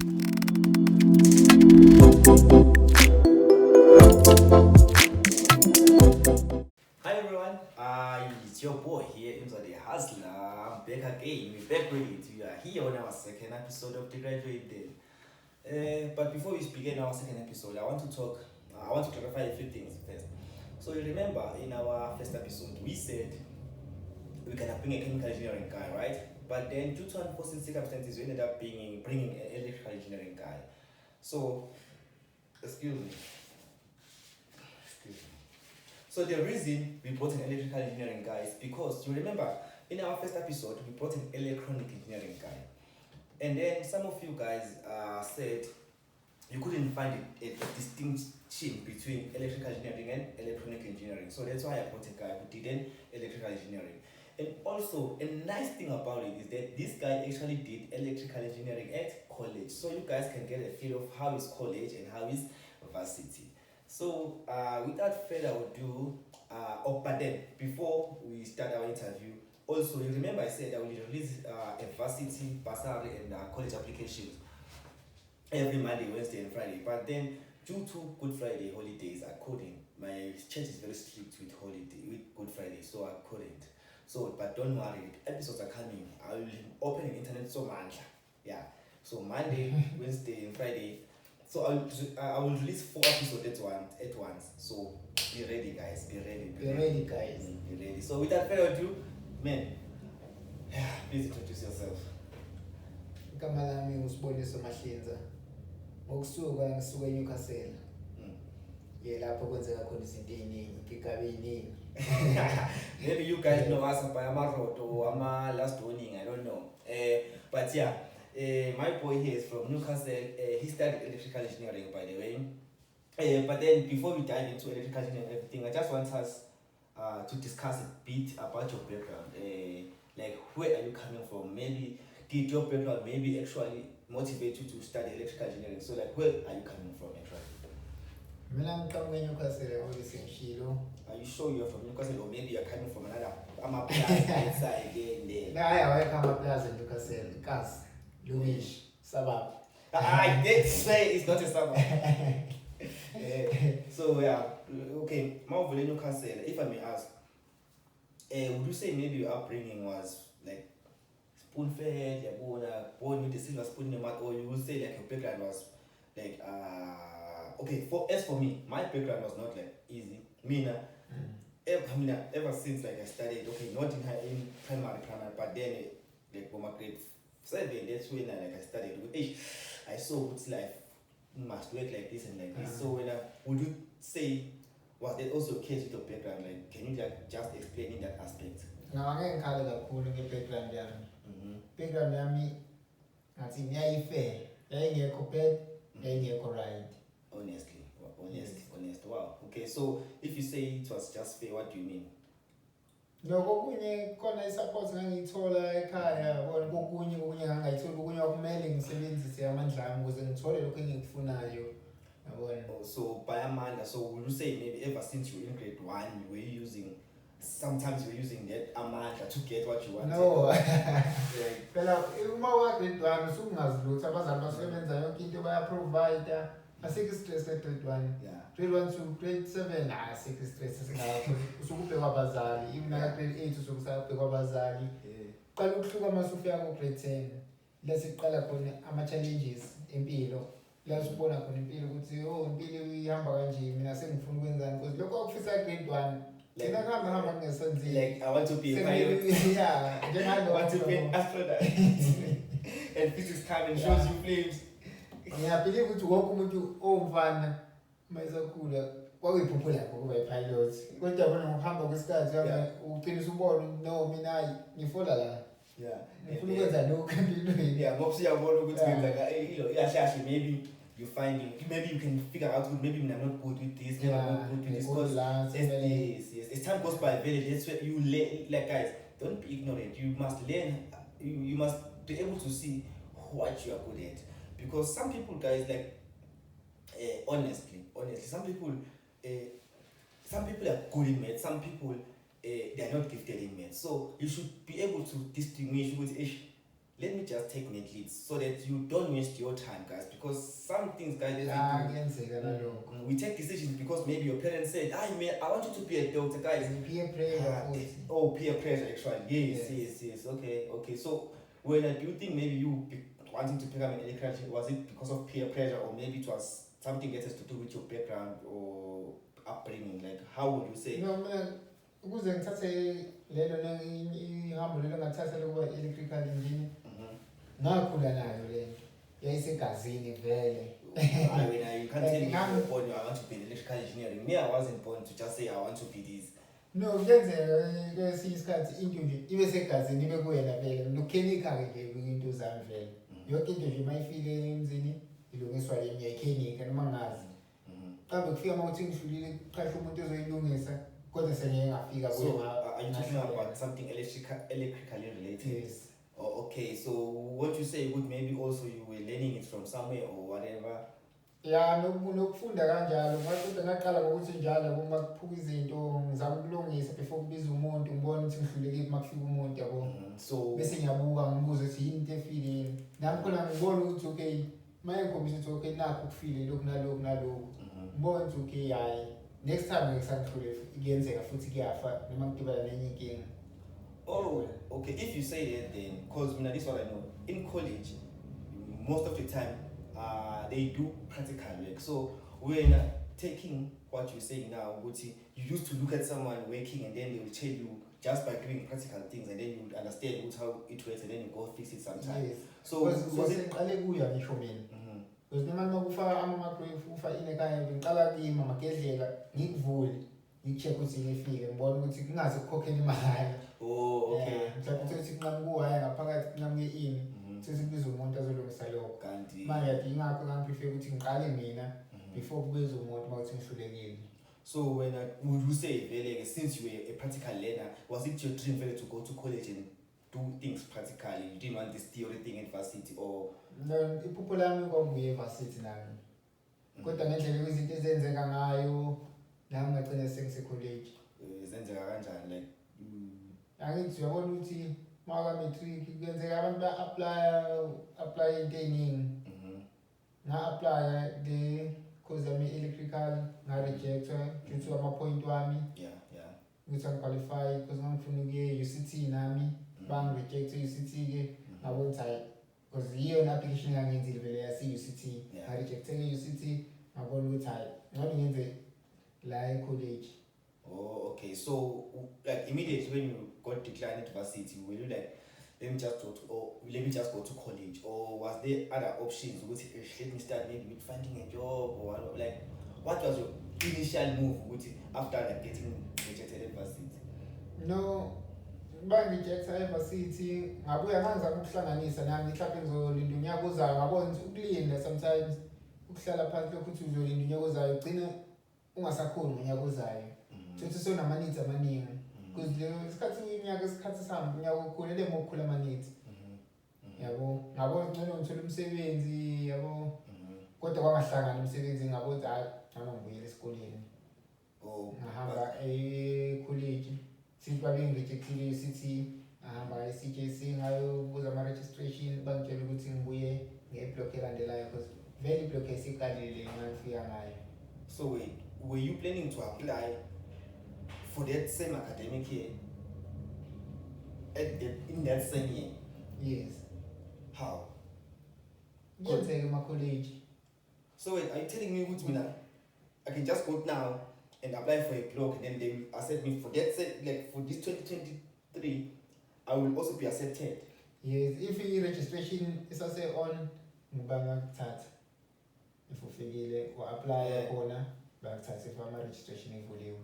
Hi everyone, it's your boy here, Imza the Hustler. I'm back again. We're back with it. We are here on our second episode of the GraduateDen. But before we begin our second episode, I want to clarify a few things first. So you remember in our first episode, we said we can bring a chemical engineering guy, right? But then due to unforeseen circumstances, we ended up bringing an electrical engineering guy. So, excuse me. So the reason we brought an electrical engineering guy is because you remember in our first episode we brought an electronic engineering guy, and then some of you guys said you couldn't find a distinction between electrical engineering and electronic engineering. So that's why I brought a guy who did an electrical engineering. And also a nice thing about it is that this guy actually did electrical engineering at college. So you guys can get a feel of how is college and how is varsity. So without further ado, but then before we start our interview, also you remember I said I will release a varsity, bursary and college applications every Monday, Wednesday and Friday. But then due to Good Friday holidays, I couldn't. My church is very strict with Good Friday, so I couldn't. So, but don't worry, episodes are coming. I will open the internet so much. Yeah. So Monday, Wednesday and Friday. So I will release 4 episodes at once. So be ready, guys. Be ready. Be ready. Be ready. So without further ado, man, please introduce yourself. Igama lami nguSiboniso Mahlinza. Ngisuka eNewcastle. Lapho kwenzeka khona izinto eziningi, igaba eziningi. Maybe you guys know us by Amaroto or Ama last warning, I don't know. But yeah. My boy here is from Newcastle. He studied electrical engineering, by the way. But then before we dive into electrical engineering and everything, I just want us to discuss a bit about your background. Like, where are you coming from? Maybe did your background maybe actually motivate you to study electrical engineering? So, like, where are you coming from actually? Mina ngicabanga eNewcastle obviously ngishilo. Are you sure you're from Newcastle, or maybe you're coming from another plaza outside there? No, I come up plaza in Newcastle, Kas. Lumish, suburb. I did say it's not a suburb. So yeah, okay, Marvel in Newcastle, if I may ask, would you say maybe your upbringing was like spoon-fed, you're born with a silver spoon in your mouth, or you would say like your background was like, okay, as for me, my background was not like easy. Ever since like I studied, okay, not in primary, but then like for my grade 7, that's when I started with I saw it's life must work like this and like this. So when would you say was that also the case with your background? Like, can you just explain in that aspect? No, angeke ngikhale kakhulu ngebackground yami. Background yami ngathi ngiyayifair. Yayingekho bad, yayingekho right. Honest. Wow. Okay, so if you say it was just fair, what do you mean? Lokho kunye khona isupport ngangiyithola ekhaya, bona kokunye ngangayithola kunye okumele ngisebenzise amandla ami ukuze ngithole lokho engikufunayo. Yabona. So by amandla, so would you say maybe ever since you were in grade 1 you were using that amandla to get what you wanted? No. Phela uma wa grade 1 usungazilutha abazali basebenza yonke into baya-provide. Asikho stress grade 1. Yeah. Grade 1 to grade 7 asikho stress singakho. Usukubheka abazali, even na grade 8 usukusabheka abazali. Qala ukuhluka masufika ku grade 10. La siqala khona ama challenges empilo. La sibona khona impilo ukuthi impilo ihamba kanje, mina sengifuna ukwenzani because lokho akufisa grade 1. Thina ngihamba ngesenzile. Like I want to be a pilot. Yeah, I want to be an astronaut. And physics come and shows you flames. Ngiyabheka ukuthi wonke umuntu omfana mayisakhula kwakuyiphupho lakho kuba yipilot. Kodwa bona ngokuhamba kwesikhathi uqinisa ubona no mina ngifola la. Yeah. Ngifuna ukwenza lokho empilweni. Yeah, ngoba siyabona ukuthi kwenzeka iyahlahle maybe you find maybe you can figure out maybe I'm not good with this, maybe I'm not good with this because yes. As time goes by, that's where you learn. Like guys, don't be ignorant. You must learn. You must be able to see what you are good at. Because some people, guys, like honestly, some people are good in math. Some people they are not gifted in math. So you should be able to distinguish with let me just take net leads so that you don't waste your time, guys, because some things, guys, we take decisions because maybe your parents said, I want you to be a doctor, guys. Peer pressure. Peer pressure, actually. Yes. Okay. So when do you think maybe you wanting to become an electrician, was it because of peer pressure, or maybe it was something that has to do with your background or upbringing? Like, how would you say? No, man. Ukuze ngithathe lelo ihambo lelo ngathatha lokuba electrical engineer ngakhula nayo le yayisegazini vele. You can't tell me you were born, I want to be an electrical engineering. Me, I wasn't born to just say I want to be this. No, kuyenzeka kwesinye isikhathi into nje ibe segazini ibe kuyena vele nokhenika ke into zami vele. Yonke into nje mayifile emzini ilungiswa yenye ikhenika noma ngazi. Kambe kufika mawuthi ngidlulile qasha umuntu ozoyilungisa. So, are you talking about something electrically related? Yes. Oh, okay. So, what you say would maybe also you were learning it from somewhere or whatever? Yeah, nokufunda kanjalo ngathi ngaqala ngokuthi njalo uma kuphuka izinto ngizama ukulungisa before kubiza umuntu ngibona ukuthi ngihluleke makufika umuntu yabo. So bese ngiyabuka ngibuza ukuthi yini into efile. Nami khona ngibona ukuthi okay, maye ngikhombisa ukuthi okay nakho kufile lokhu nalokhu. Ngibona ukuthi okay hayi. Next time ngisangihlule kuyenzeka futhi kuyafa noma ngidibana nenye inkinga. Oh, okay. If you say that, then because this is what I know. In college, most of the time, they do practical work. So when taking what you're saying now, you used to look at someone working and then they will tell you just by doing practical things, and then you would understand how it works, and then you go fix it sometime. Yes. So was it? Because noma ngokufaka ama-microwave ufa inekhaya ngiqala kuyima magedlela ngikuvule ngicheck ukuthi ngifike ngibona ukuthi kungaze kukhokhele imali. Oh, okay. Mhlawumbe uthi kunqamuka uwaya ngaphakathi kunqamuke ini sithi kubiza umuntu azolungisa lokho. Kanti manje yathi ingakho ngiprefer ukuthi ngiqale mina before kubiza umuntu mawuthi ngihlulekile. So when would you say vele, since you were a practical learner, was it your dream vele to go to college and do things practically? You didn't want this theory thing at varsity, or? No, iphupho lami kwakuye varsity nami. Kodwa ngendlela izinto ezenzeka ngayo nami ngagcina sengise college. Zenzeka kanjani like? Angithi uyabona ukuthi maka matric kuyenzeka abantu ba-apply into eningi. Nga-apply the course yami electrical nga-rejecta due to ama-point wami. Ukuthi angiqualify because ngangifuna ukuye UCT nami bangi-rejecta UCT-ke ngabona ukuthi hayi because yiyona application engangiyenzile vele yase-UCT. Nga-rejecta-ke UCT ngabona ukuthi hayi ngcono ngenze la e-college. Oh, okay. So, like immediately when you got declined at varsity, were you like, let me just go to college, or was there other options? Let me start maybe with finding a job, or like, what was your initial move after like getting rejected at varsity? No, bangirejecta e-varsity ngabuya ngangizama ukuhlanganisa nami mhlawumbe ngizolinda unyaka ozayo ngabona ukuthi ukulinda sometimes ukuhlala phansi lokhu ukuthi uzolinda unyaka ozayo ugcina ungasakhoni ngonyaka ozayo. Futhi sonamanitsi amaningi because isikhathi sami unyaka okhulele mokukhula amanitsi. Yabo ngabona ngcono ngithola umsebenzi yabo kodwa kwangahlangana umsebenzi ngabona ukuthi hayi ngama ngibuyele esikoleni. Ngahamba e-college since babengirejectile UCT ngahamba e-CJC ngayobuza ama-registration bangitshela ukuthi ngibuye nge-block elandelayo because vele i-block esiqalile ngangifika ngayo. So wait, were you planning to apply for that same academic year? In that same year? Yes. How? Kuyenzeka ema-college. So wait, are you telling me I can just go now and apply for a block and then they will accept me for that like for this 2023 I will also be accepted? Yes, if i-registration isase-on ngibanga kuthatha. If ufikile u-apply khona bakuthatha if ama-registration evuliwe.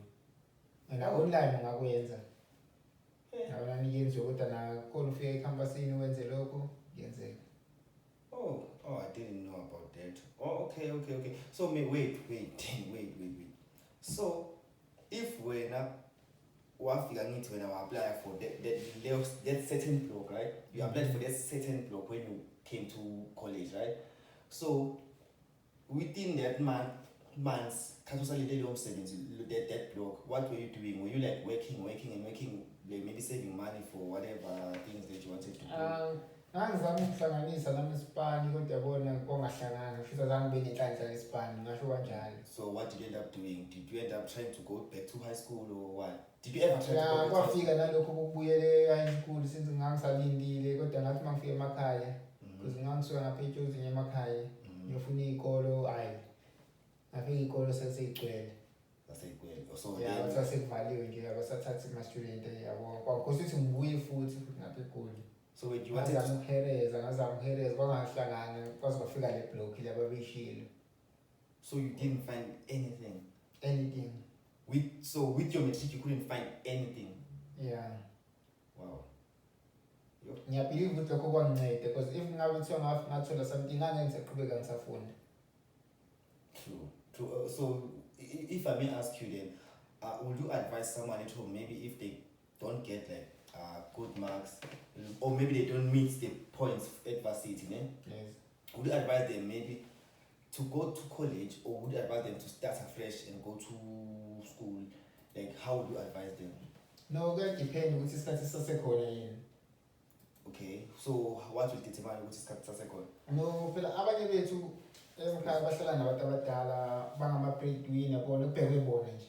And online ungakwenza. Yabona niyenziwe kodwa nakhona ufika ekhampasini wenze lokho kuyenzeka. Oh, I didn't know about that. Oh, okay. So wait. So if when I apply for that certain block, right? You applied for that certain block when you came to college, right? So within that months, that block, what were you doing? Were you like working, like maybe saving money for whatever things that you wanted to do? Ngangizama ukuhlanganisa nami isipani kodwa yabona kongahlangana futhi azange ibe nenhlanhla lesipani ngasho kanjalo. So what did you end up doing? Did you end up trying to go back to high school or what? Did you ever try to go back to high school? Kwafika nalokho kokubuyela high school since ngangisalindile kodwa ngathi mangifika emakhaya because ngangisuka ngapha eTshozini emakhaya ngiyofuna iy'kolo hayi ngafika iy'kolo sesey'gcwele. So yeah, sasekuvaliwe nje abasathatha ama-student yabo kwakukosa ukuthi ngibuye futhi ngapha eGoli. So when you wanted ngazama ukuhereza kwangahlangana kwaze kwafika le block laba beyishilo. So you didn't find anything? Anything. With your matric you couldn't find anything? Yeah. Wow. Ngiyabelieve ukuthi lokho kwanginceda because if ngabe kuthiwa ngathola something ngangeke ngisaqhubeka ngisafunda. True. So if I may ask you then, would you advise someone at home maybe if they don't get like good marks or maybe they don't meet the points at varsity, Yes. Would you advise them maybe to go to college or would you advise them to start afresh and go to school? Like how would you advise them? No, it depends which isikhathi sasekhona yini. Okay, so what will determine which isikhathi sasekhona? No, phela abanye bethu emakhaya bahlala nabantu abadala bangama-breadwinner bona kubhekwe bona nje.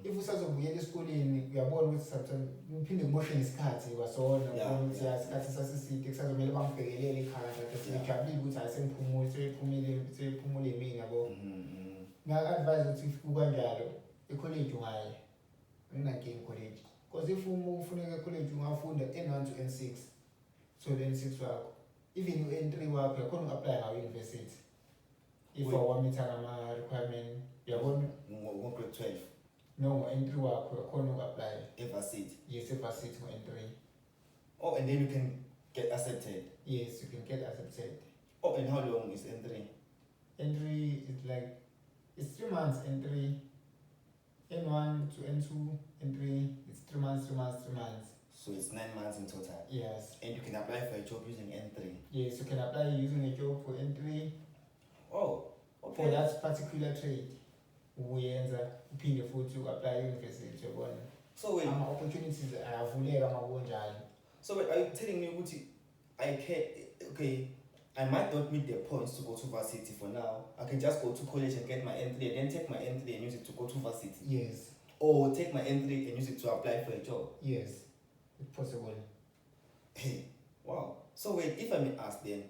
If usazobuyela esikoleni uyabona ukuthi sometimes ngiphinde ngimoshe nesikhathi kwasona ubona ukuthi isikhathi sasiside kusazomele bangibhekelele ekhaya kade sejabulile ukuthi hayi seyiphumule emini yabo. Ngaka-advise ukuthi kukanjalo ekholeji ungaya nginankinga ekholeji because if ufuneka ekholeji ungafunda N1 to N6 so N6 wakho even u-N3 wakho yakhona uku-apply ngawo university if awamitha ngama-requirement yabona ngo-grade 12. No, ngo-N3 wakho yakhona uku-apply Varsity? Yes, varsity ngo-N3. Oh, and then you can get accepted? Yes, you can get accepted. Oh, and how long is N3? N3 is like, it's 3 months N3. N1 to N2, N3, it's 3 months. So it's 9 months in total? Yes. And you can apply for a job using N3? Yes, you can apply using a job for N3. Oh, okay. For that particular trade. Uyenza uphinde futhi apply university yabona. So wait, opportunities ayavuleka makunjalo. So wait, are you telling me ukuthi I might not meet the points to go to varsity for now. I can just go to college and get my N3 and then take my N3 and use it to go to varsity? Yes. Or take my N3 and use it to apply for a job? Yes, it's possible. Hey, wow. So wait, if I may ask then,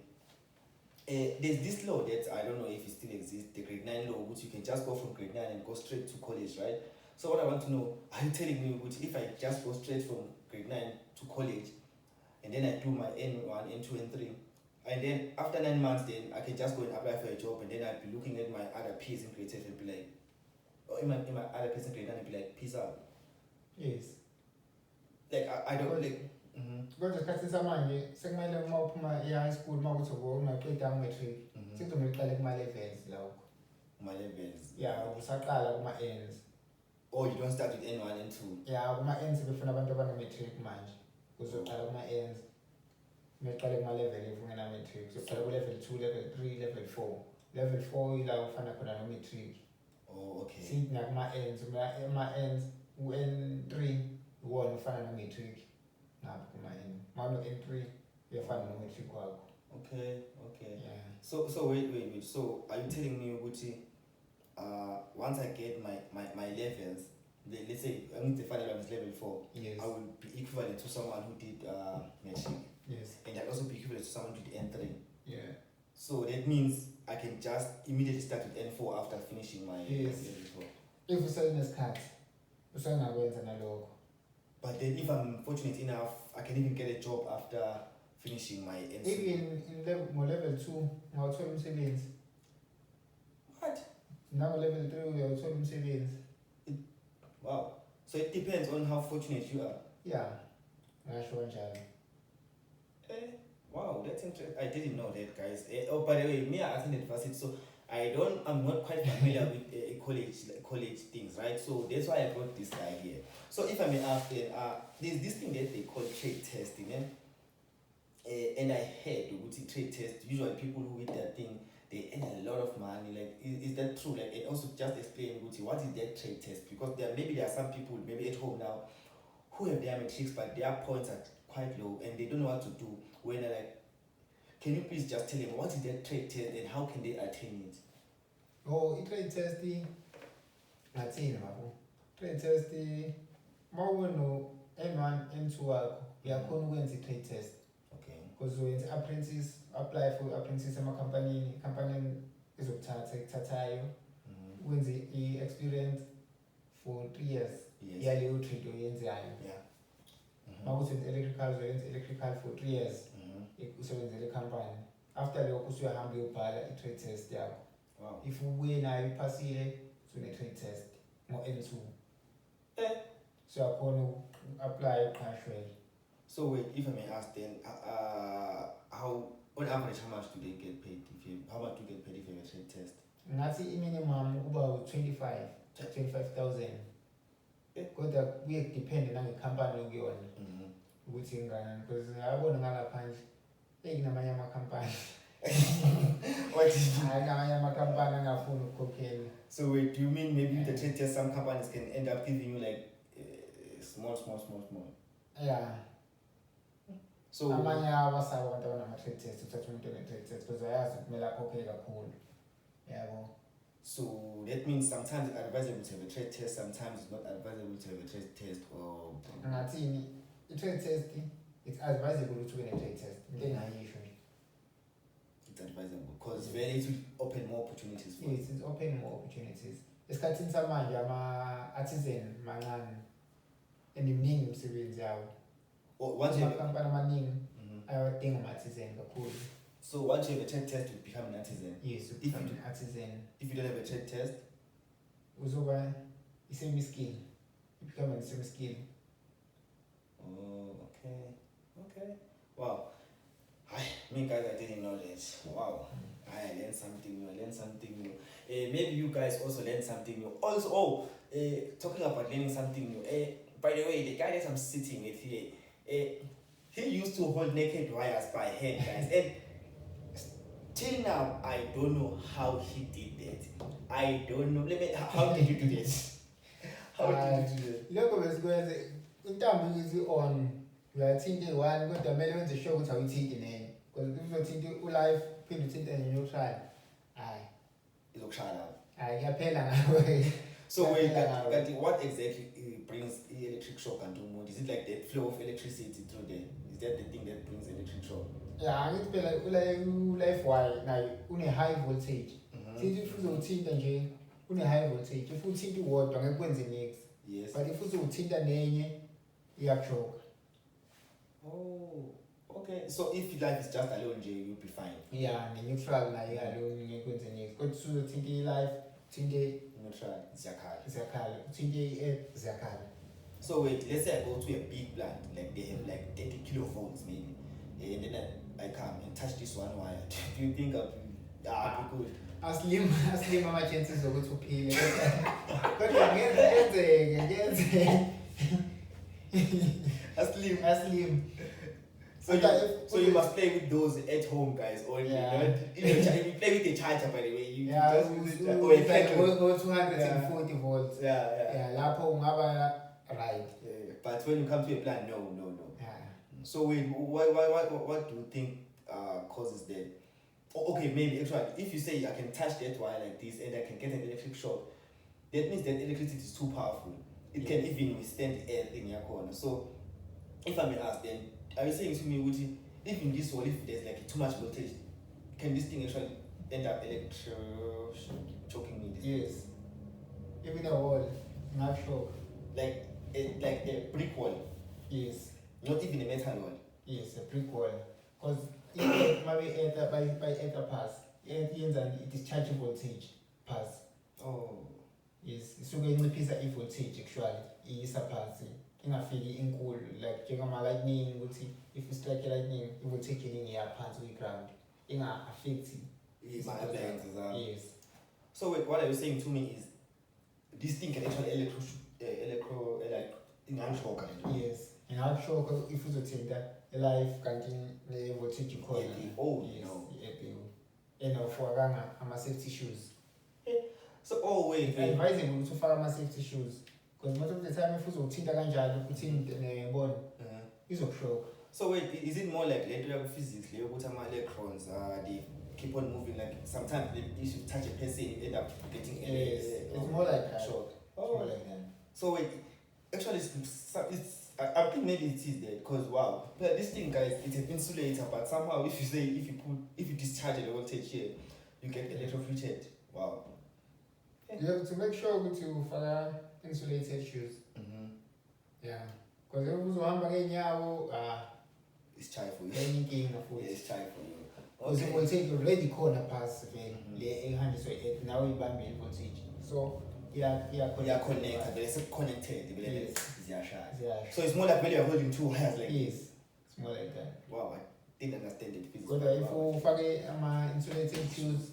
there's this law that I don't know if it still exists, the grade 9 law, which you can just go from grade 9 and go straight to college, right? So what I want to know, are you telling me which if I just go straight from grade 9 to college and then I do my N1, N2, N3, and then after 9 months then I can just go and apply for a job and then I'll be looking at my other peers in grade 10 and be like, or in my other peers in grade 9 and be like, peace out? Yes. Like I don't like. Kodwa isikhathi samanje sekumele uma uphuma e-high school uma kuthi ungaqeda matric sekuzomele uqale kuma-levels lawo. Kuma-levels? Yeah, usaqala kuma-ends. Oh, you don't start with N1 and 2? Yeah, kuma-ends befuna abantu abane-matric manje. Uzoqala kuma-ends. Meqale kuma-level ungena-matric. Uzoqala ku-level 2, level 3, level 4. Level 4 ila ufana khona no-matric. Oh, okay. Sithi nakuma-ends, kuma-ends u-N3 uwona ufana no-matric. Mano N3 uyafana no-matric wakho. Okay. Yeah. So wait. So are you telling me ukuthi once I get my levels, let's say I'm the final level is level 4, yes, I will be equivalent to someone who did matric. Yes. And I'll also be equivalent to someone who did N3. Yeah. So that means I can just immediately start with N4 after finishing my yes, level 4. If usenesikhathi usangakwenza nalokho. But then if I'm fortunate enough, I can even get a job after finishing my NC. Even in level 2, ngawuthola umsebenzi. What? Now level 3 uyawuthola umsebenzi. Wow. So it depends on how fortunate you are. Yeah. Ngasho kanjalo. Wow, that's interesting. I didn't know that, guys. Oh, by the way, me, I attended varsity, so I'm not quite familiar with college things, right? So that's why I brought this guy here. So if I may ask, there's this thing that they call trade testing, and I heard with trade test, usually people who get that thing, they earn a lot of money. Like, is that true? Like, and also just explain what is that trade test? Because there are some people maybe at home now who have their matrics, but their points are quite low and they don't know what to do. when like, can you please just tell them what is that trade test and how can they attain it? Oh, i-trade test ngathini mabo? Trade test mawuno N1 N2 wakho uyakhona ukwenza i-trade test. Okay. Because wenza apprentice, apply for apprentice company ezokuthathayo wenze i-experience for 3 years. Yes. Yaleyo trade oyenzayo. Yeah. Mawuthi electrical uzoyenza electrical for 3 years. Usebenzele company. After lokho usuyahamba uyobhala i-trade test yakho. Wow. If ubuye nayo iphasile sune-trade test ngo-N2. So yakhona apply uqashwe. So wait, if I may ask then, how on average how much do they get paid how much do you get paid if you have a trade test? Ngathi i-minimum about 25,000. Kodwa kuye depend nange-company okuyona ukuthi ingana because ngiyabona ngalaphandle namanye amakhampani. Namanye amakhampani angafuni ukukhokhela. So wait, do you mean maybe with the trade test some companies can end up giving you like small? Yeah. So amanye awasaba abantu abanama-trade test uthatha umuntu one-trade test because ayazi kumele akhokhele kakhulu. Yabo. So that means sometimes it's advisable to have a trade test, sometimes it's not advisable to have a trade test or ngathini i-trade test it's advisable ukuthi ube ne-trade test. Into engayisho nje. It's advisable because very it will open more opportunities for yes, it's open more opportunities. Esikhathini samanje ama-artisan mancane and iminingi imisebenzi yawo. Once you have amakampani amaningi ayawadinga ama-artisan kakhulu. So once you have a trade test, you become an artisan. Yes, you become an artisan. If you don't have a trade test, uzoba i-semi-skill. You become a semi-skill. Oh, okay. Wow. Me guys, I didn't know that. Wow. I learned something new. Maybe you guys also learned something new. Also, talking about learning something new. By the way, the guy that I'm sitting with here, he used to hold naked wires by hand, guys. And till now, I don't know how he did that. I don't know. How did you do this? How did you do that? Look, besikwenze intambo ithi on uyathinta i-1 kodwa kumele wenze sure ukuthi awuyithinti nenye because if uzothinta u-live phinde uthinte neutral Izokushaya. Kuyaphela ngawe. So wait, what exactly brings electric shock and mood? Is it like the flow of electricity through there? Is that the thing that brings electric shock? Yeah, ngithi phela u-live wire nayo une-high voltage. Sithi if uzothinta nje une-high voltage, if uthinta uwodwa ngeke kwenze nix. Yes. But if uzothinta nenye iyakushoka. Oh, okay. So if life is just alone, you'll be fine. Yeah, neutral nayo alone ngeke kwenze nix. Kodwa uzothinta i-live, uthinte neutral, ziyakhala. Uthinte i-app ziyakhala. So wait, let's say I go to a big plant, like they have like 30 kilovolts maybe, and then I come and touch this one wire. Do you think I'll be good? Aslim ama-chances zokuthi uphile. Kodwa ngenzeke. Aslim. So you must play with those at home, guys, or yeah. You play with the charger, by the way. You just use it like go 240 volts. Yeah. Lapho ungaba right. Yeah. But when you come to a plant, no. Yeah. So wait, what do you think causes that? Okay, maybe actually, if you say I can touch that wire like this and I can get an electric shock, that means that electricity is too powerful. It can even withstand earth in your corner. So, if I may ask, then are you saying to me, Uti, if in this wall, if there's like too much voltage, can this thing actually end up choking me? Yes. Even a wall, not shock. Like a brick wall. Yes. Not even a metal wall. Yes, a brick wall. Because maybe by ether pass, it discharge voltage pass. Oh. Yes, so when you piece of voltage actually is a pass. Ingafiki inkulu like njengama lightning ukuthi if you strike a lightning it will take you in your pants to the ground. Inga affect yes. So wait, what are you saying to me is this thing can actually shock. Yes. And how shock if you take that a life canting the voltage you call it. Oh yes, no. And for ama safety shoes. So wait. It's advisable to follow safety shoes. Because most of the time if uzothinta kanjalo uthinte nebona izokushoka. So wait, is it more like electrical physics? Like what electrons? They keep on moving. Like sometimes if you touch a person, you end up getting. Yes, it's more like that. Shock. Oh, more like that. So wait, actually, I think maybe it is there because wow, but this thing, guys, it's an insulator, but somehow if you discharge a voltage here, you get electrocuted. Wow. You have to make sure that you follow insulated shoes. Yeah. Because if you have it's chai for you. It's chai for you. Because it will take you already corner pass now you buy me voltage. So connected. They're connected. Yes. So it's more like when you're holding two wires like yes. It's more like that. Wow, I didn't understand it physics. Because if you follow insulated shoes,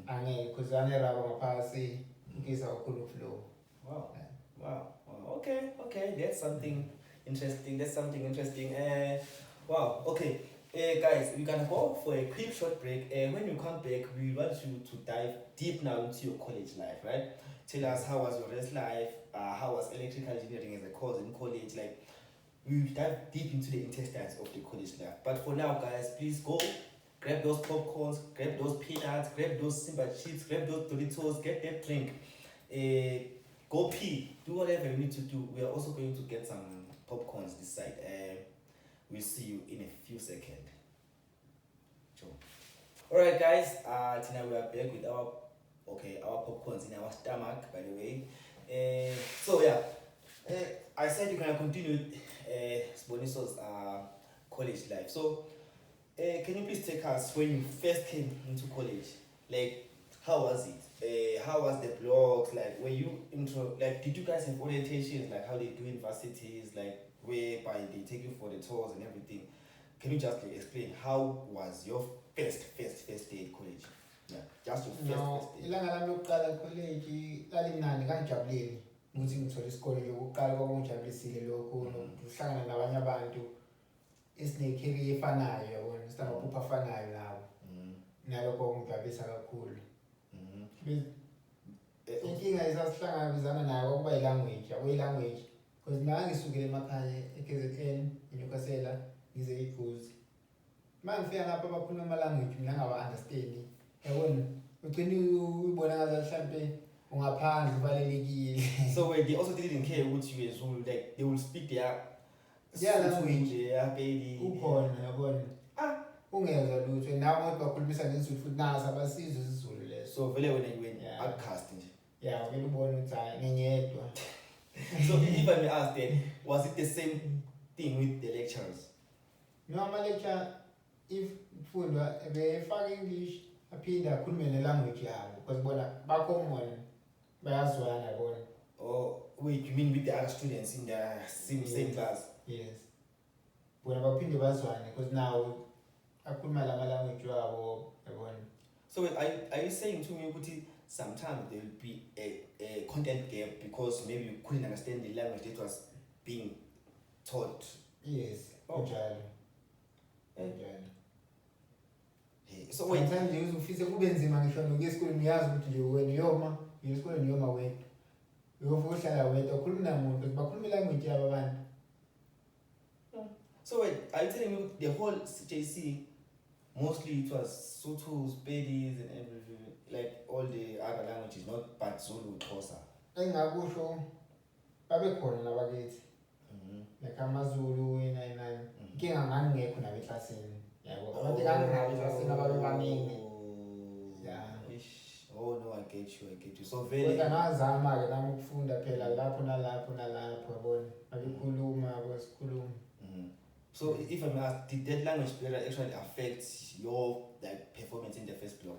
because I never pass in case I could flow. Wow. Okay. That's something interesting. Wow. Okay. Guys, we're gonna go for a quick short break. When you come back, we want you to dive deep now into your college life, right? Tell us how was your rest life, how was electrical engineering as a course in college. Like, we dive deep into the intestines of the college life. But for now, guys, please go grab those popcorns, grab those peanuts, grab those Simba chips, grab those Doritos, get that drink. Go pee, do whatever you need to do. We are also going to get some popcorns this side. We'll see you in a few seconds. Sure. Alright guys, tonight we are back with our popcorns in our stomach, by the way. I said you're gonna continue Sponiso's college life. So can you please take us when you first came into college? Like, how was it? How was the blocks? Like, were you did you guys have orientations, like how they do universities, like whereby they take you for the tours and everything? Can you just explain how was your first day at college? Yeah, just your first day. Ilanga lami lokuqala college lalimnandi ngajabulile ukuthi ngithole isikole lokuqala kwakungijabulisile lokho nokuhlangana nabanye abantu esinecareer efanayo yabona sitamaphuzu afanayo nawo. Nalokho kungijabulisa kakhulu. Inkinga esasihlangabezana nayo kuba ilanguage because nangisukele emakhaya eKZN eNyukasela ngize eGuzi. Mangifika ngapha bakhuluma language mina ngaba-understand. Yabona ugcine uyibona ngathi mhlambe ungaphandle ubalekile. So wait, they also didn't care what you were Zulu, like they will speak their language baby. Ukhona yabona. Ungezwa lutho nawo ngoba bakhulumisa ngeZulu futhi naso abasizwe isiZulu leso. So vele wena you went outcast nje. Yeah, vele ubona ukuthi hayi ngiyedwa. So if I may ask then, was it the same thing with the lecturers? No, my lecture, if fundwa befaka English aphinda akhulume nelanguage yabo because bona bakhomona bayazwana yabona. Oh, wait, you mean with the other students in the same class? Yes. Bona baphinde bazwane because now akhuluma lama language wabo yabona. So wait, are you saying to me ukuthi sometimes there will be a content gap because maybe you couldn't understand the language that was being taught? Yes. Njalo. So wait, sometimes you ufise kube nzima ngisho nokuya esikoleni uyazi ukuthi nje wena yoma esikoleni yoma wedwa. Uyovuhlala wedwa ukhuluma namuntu bakhuluma language yabo abantu. So wait, are you telling me the whole CJC mostly it was Sotos, Bedis and everything, like all the other languages, not but Zulu, Xhosa? Engakusho babekhona labakithi. Like amaZulu inayinani. Inkinga ngangekho nabe eklasini. Yabo. Abantu kangabe eklasini ababebaningi. Yeah. Oh no, I get you. So very. Kodwa ngazama ke nami ukufunda phela lapho nalapho yabona. Babekhuluma basikhuluma. So if I may ask, did that language barrier actually affect your performance in the first block?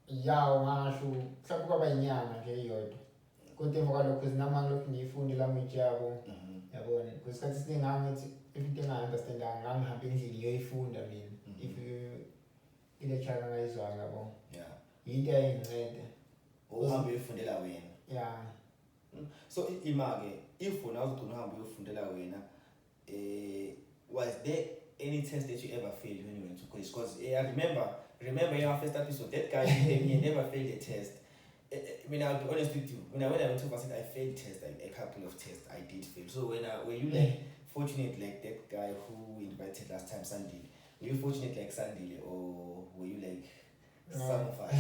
Yeah, ngasho mhlawumbe kwaba inyanga nje iyodwa. Kodwa emva kwalokho zinamangilokhu ngiyifunda language yabo. Yabona kwesikhathi esiningi ngangithi into engayi-understandanga ngangihamba endlini ngiyoyifunda mina if i-lecture ngayizwanga yabo. Yeah. Yinto ayinginceda. Uhambe uyofundela wena. Yeah. So ima-ke if wena uzogcina uhambe uyofundela wena, was there any test that you ever failed when you went to college? Because I remember in our first episode, that guy he never failed a test. I mean, I'll be honest with you. When I went to university, I failed tests, like a couple of tests I did fail. So when you fortunate like that guy who invited last time, Sandile? Were you fortunate like Sandile, or were you like some of us?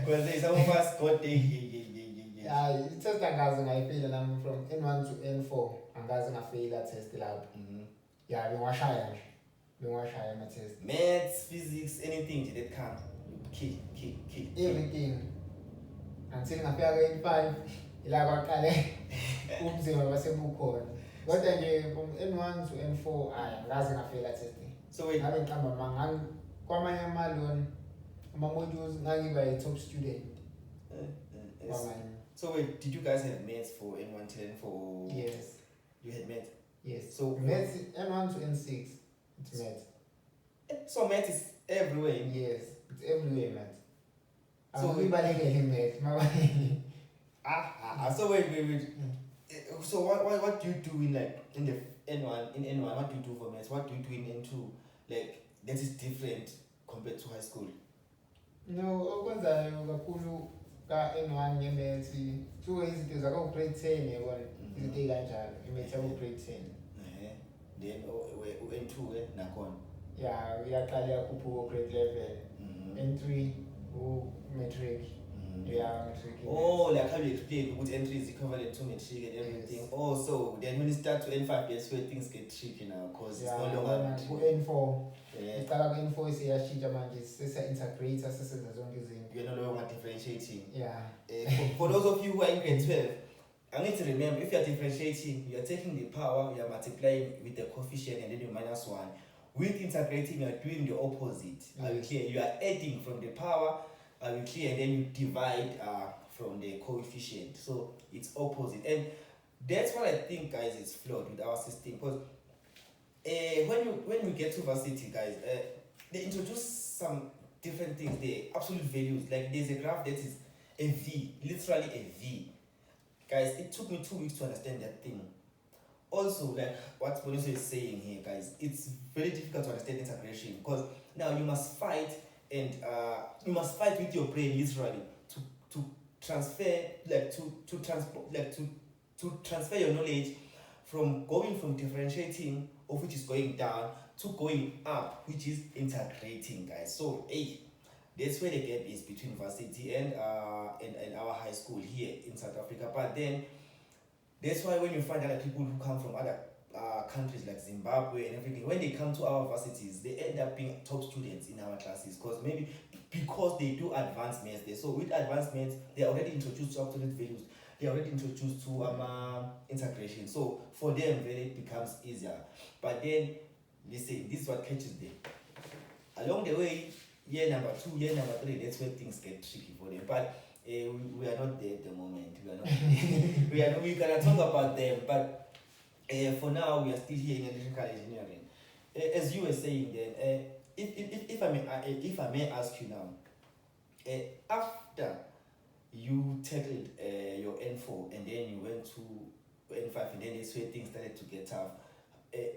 Because some of us got yeah, it's just angazi ngayifeyila nami from N1 to N4 angazi ngafeyila test lapho. Yeah, bengiwashaya ama-test. Maths, physics, anything nje that come, kill. Everything. Until ngafika ku-N5 ila kwaqale ubunzima basebukhona. Kodwa nje from N1 to N4 angazi ngafeyila testing. So wait, ngabe ngiqamba kwamanye amaloni ama-modules ngangiba yi-top student. So wait, did you guys have maths for N1 till N4? Yes. You had maths? Yes. So maths N1 to N6, it's maths. So maths is everywhere. Yes, it's everywhere, maths. So we maths. So wait. So what do you do in like in the N1? In N1, what do you do for maths? What do you do in N2? Like that is different compared to high school. No, okwenzayo kakhulu ka N1 nge-maths so izinto zaka grade 10 yabona izinto kanjalo imaths yaku grade 10. Then N2 nakhona. Yeah, uyaqala yakhuphuka grade 11. N3 matric. Yeah, matric. Oh, like how you explain ukuthi N3 is equivalent to matric and everything. Yes. Oh, so then when you start to N5, that's where things get tricky now, because it's no longer N4. Iqala ku-N4 siyashintsha manje sesa-integrate sesenza zonke izinto. You're no longer differentiating. Yeah. For those of you who are in grade 12, I need to remember, if you are differentiating, you are taking the power, you are multiplying with the coefficient and then you minus 1. With integrating, you are doing the opposite. Yes. Are you clear? You are adding from the power, are you clear? And then you divide from the coefficient. So it's opposite. And that's what I think, guys, is flawed with our system. Because when you get to varsity, guys, they introduce some different things there, absolute values. Like there's a graph that is a V, literally a V. Guys, it took me 2 weeks to understand that thing. Also, like what Boniso is saying here, guys, it's very difficult to understand integration because now you must fight and you must fight with your brain literally to transfer, like to transport, like to transfer your knowledge from going from differentiating, of which is going down, to going up, which is integrating, guys. So that's where the gap is between varsity and our high school here in South Africa. But then that's why when you find other people who come from other countries like Zimbabwe and everything, when they come to our varsities, they end up being top students in our classes because they do advanced maths there. So with advanced maths, they are already introduced to absolute values. They are already introduced to integration. So for them, then it becomes easier. But then, listen, this is what catches them. Along the way, year number 2, year number 3, that's where things get tricky for them. But we are not there at the moment. We are not. We cannot talk about them. But for now, we are still here in electrical engineering. As you were saying, then, if I may ask you now, after you tackled your N4 and then you went to N5 and then that's where things started to get tough,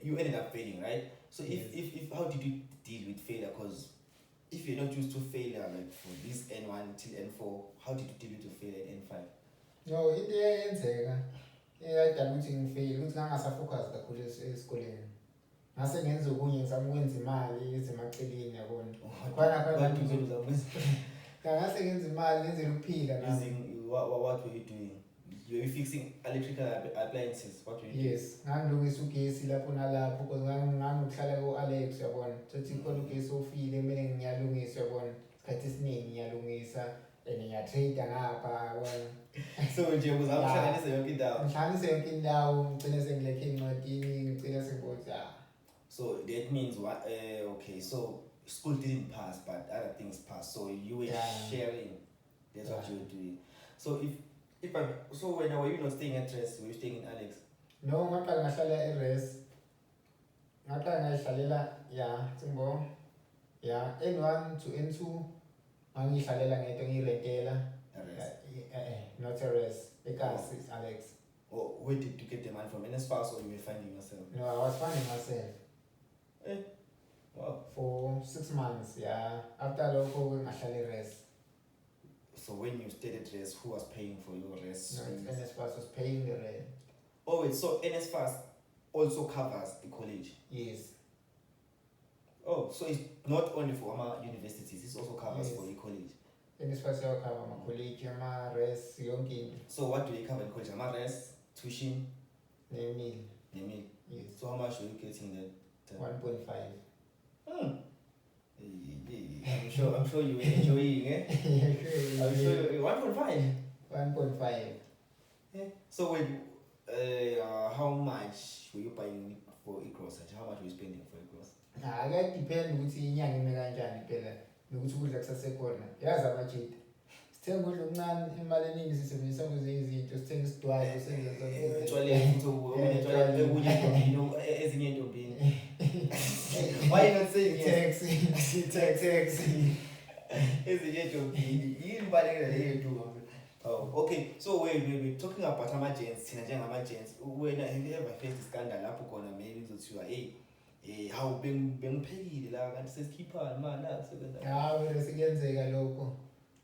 you ended up failing, right? So if how did you deal with failure? Because if you're not used to failure, like for this N1 till N4, how did you deal with your failure in N5? No, into eyenzeka eyadala ukuthi ngifeyile ukuthi ngangasafocus kakhulu esikoleni. Ngase ngenza okunye ngizama ukwenza imali ezemaceleni yabona. Ngase ngenza imali ngenzela ukuphila nami. What were you doing? You were fixing electrical appliances. What were you doing? Yes, ngangilungisa ugesi lapho nalapho because ngangikuhlala ku-Alex yabona. Sothi khona ugesi ofile kumele ngiyalungisa yabona. Isikhathi esiningi ngiyalungisa and ngiyatrade ngapha yabona. So nje uzama ukuhlanganisa yonke indawo. Ngihlanganisa yonke indawo ngicela sengilekhe encwadini ngicela sengiboza. So that means what? Okay, so school didn't pass, but other things passed. So you were sharing. That's what you were doing. So so when were you not staying at rest? Were you staying in Alex? No, ngaqala ngahlala e-rest. Ngaqala ngayihlalela Tsimbo. N1 to N2 ngangihlalela ngento ngirentela. Not a rest. Because it's Alex. Oh, where did you get the money from? NSFAS or you were finding yourself? No, I was finding myself. Wow. For 6 months, After local ngahlala rest. So when you stayed at rest, who was paying for your rest? No, NSFAS was paying the rent. Oh wait, so NSFAS also covers the college. Yes. Oh, so it's not only for our universities, it also covers for the college. And it's for sure cover my college, my res, young kid. So what do you cover in college? My res, tuition, meal. Yes. So how much are you getting then? 1.5. I'm sure you were enjoying it. I'm sure 1.5. 1.5. Yeah. So wait, how much were you buying for e-grocery? How much were you spending for e-grocery? That depends ukuthi inyanga ime kanjani phela nokuthi ukudla kusasekhona. Yazi amajita. Sithenga ukudla okuncane imali eningi sisebenzisa kuze izinto sithenga isidwayo senze ezinye intombini. Why not saying tax? Ezinye intombini yini balekela leyo nto. Oh, okay. So we're talking about ama-gents, thina njengama-gents. Wena have you ever faced scandal lapho khona maybe uzothiwa how bengiphekile la kanti sesikhiphani manje la kusebenza. Hawu sekuyenzeka lokho.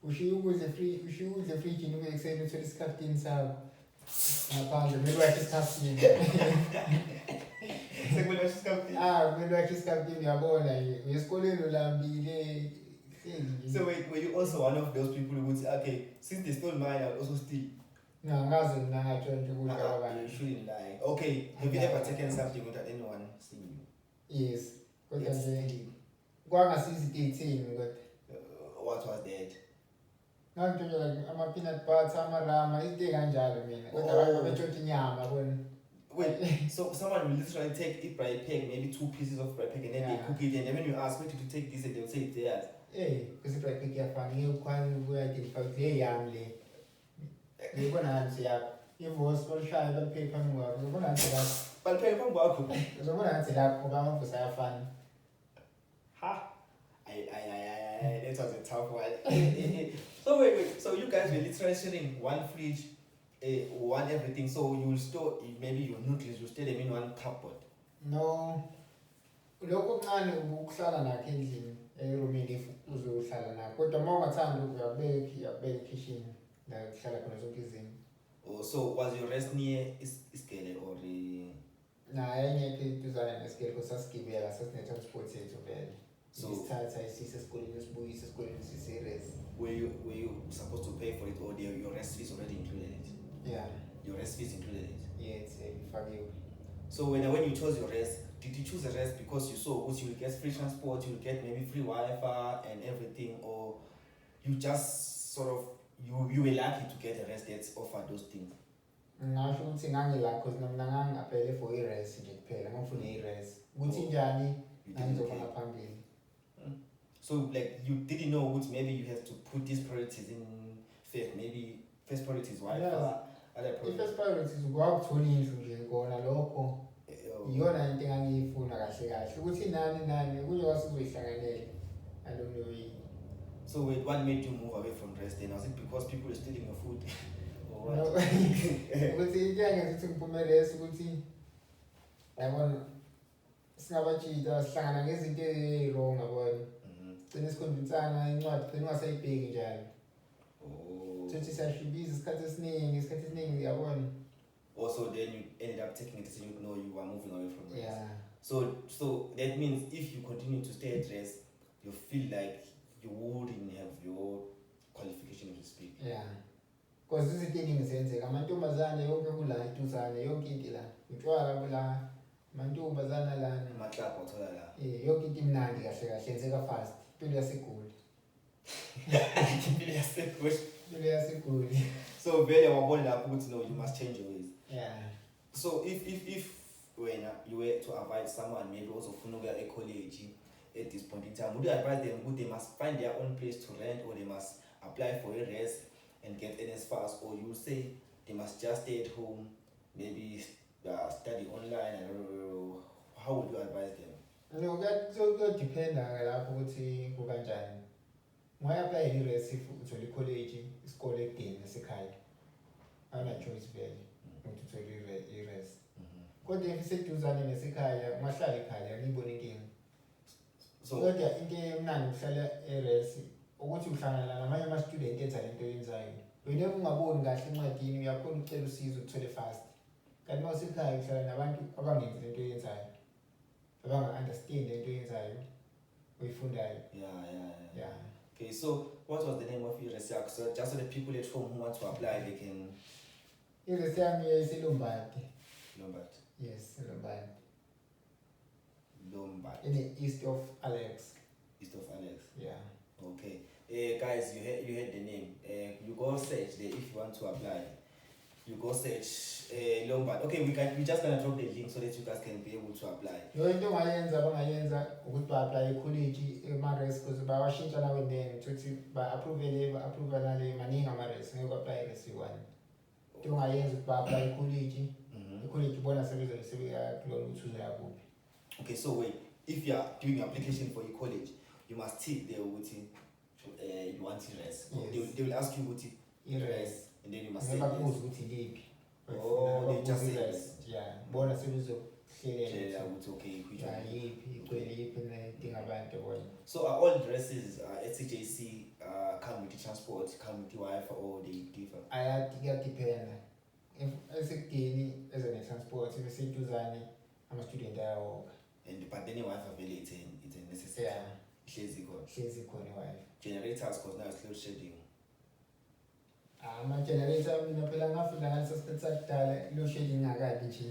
Ushiya ukudla efrijini ube ekuseni uthole isikhaftini sakho. Ngaphandle kumele wakhe isikhaftini. Sekumele washe isikhaftini. Kumele wakhe isikhaftini uyabona nje. Uyesikoleni ulambile. So wait, were you also one of those people who would say, okay, since they stole mine, I'll also steal? No, you shouldn't lie. Okay, have you ever taken something without anyone seeing you? Yes. What was that? I'm a peanut butter, I'm a rama, it's the ganjalo, Wait, so someone will literally take it by a peg, maybe 2 pieces of by peg, and then they cook it, and then when you ask, where did you take this, and they'll say it's theirs. Because if I pick your funny, you can't go identify the yamly. You can answer that. You was for shy but paper work. You can answer that. But paper work. You can answer that. Obama was a fun. Ha! That was a tough one. So wait. So you guys were literally selling one fridge, one everything. So you will store maybe your noodles. You store them in one cupboard. No. Local man who sell an arcade. Erumini uzohlala na kodwa mawungathanda uyabeka kitchen la kuhlala khona zonke izinto. Oh, so was your rest near iskele or engekho iduzane nesikele because sasigibela sasinet-transport sethu vele. So sithatha isise esikoleni sibuyise esikoleni sise-res. Were you supposed to pay for it or your rest fees already included it? Yeah. Your rest fees included it? Yes, ifakiwe. So when you chose your rest, did you choose a rest because you saw you will get free transport, you will get maybe free Wi-Fi and everything, or you just sort of you were lucky to get a rest that's offered those things? Ngasho ukuthi ngangilakho because mina ngangapele for i-rest nje kuphela ngifuna i-rest. Ukuthi njani ngizofana phambili. So like you didn't know what maybe you have to put these priorities in first, maybe first priority is Wi-Fi, other priorities. First priority is ukuthola indlu nje kona lokho. Iyona into engangiyifuna kahle kahle ukuthi nani kuyoba sizoyihlanganela. I don't know. So wait, what made you move away from rest then? Was it because people were stealing your food? Or what? No. Ukuthi into engenza ukuthi ngiphume rest ukuthi yabona singabajida sihlangana ngezinto wrong yabona. Gcina sikhonjisana incwadi gcina ungasayibheki njalo. Sothi siyashibiza isikhathi esiningi yabona. Also, then you ended up taking a decision. No, you were moving away from rest. Yeah. So that means if you continue to stay at rest, you feel like you wouldn't have your qualification to speak. Yeah. Because this is the thing sense. Amantombazane yonke kula iduzane yonke into la. Utshwala kula amantombazane la. Amaklapho athola la. Yonke into imnandi kahle kahle yenzeka fast. Impilo yaseGoli. Impilo yaseGoli. So vele wabona lapho ukuthi no, you must change your ways. Yeah. So if when you were to advise someone maybe also funa ukuya college at this point in time, would you advise them they must find their own place to rent, or they must apply for a rest and get NS fast, or you say they must just stay at home, maybe study online? How would you advise them? No, that depend lapho ukuthi kukanjani. Apply i-rest if uthole college isikole edini esekhaya. Awuna choice vele ukuthi uthole i-rest. Kodwa if iseduzane nesekhaya ungahlala ekhaya ngibona inkinga. So kodwa into emnandi ukuhlala e-rest ukuthi uhlangana namanye ama-student enza lento yenzayo. Wena ungaboni kahle encwadini uyakhona ukucela usizo uthole fast. kanti uma usekhaya uhlala nabantu abangenzi lento oyenzayo, abanga-understand lento oyenzayo oyifundayo. Yeah. Okay, so what was the name of your research? So just so the people at home who want to apply, they can. Iresi yami yayiseLombard. Lombard. Yes, Lombard. Lombard. In the east of Alex. East of Alex. Yeah. Okay. Guys, you heard the name. You go search there if you want to apply. You go search Lombard. Okay, we just gonna drop the link so that you guys can be able to apply. Into abangayenza ukuthi ba-apply e-college ama-res because bawashintsha now and then ukuthi ba-approve nale maningi ama-res ngeke ku-apply i-res yi-one. Into ongayenza ukuthi ba-apply e-college, i-college ibona sebeyakulona ukuthi uzoya kuphi. Okay, so wait, if you are doing your application for your college, you must tick there with you want res. Yes. They will ask you what I-res. and then you must say Nebakubuza ukuthi iliphi. they just say yes. Yeah, bona sebezokuhlelela ukuthi okay, which yeah, one. yiphi kweliphi nedinga abantu bona. So are all dresses at CJC come with the transport, come with the Wi-Fi, or they differ? Kuyadependa. Esekudeni eze ne-transport beseduzane ama-student ayawoka. But then the Wi-Fi vele it's a necessary. Yeah. Hlezi Khona i-Wi-Fi. generators because now it's load shedding. Ama-generator mina phela ngafunda ngaleso sikhathi sakudala load shedding ingakabi nje.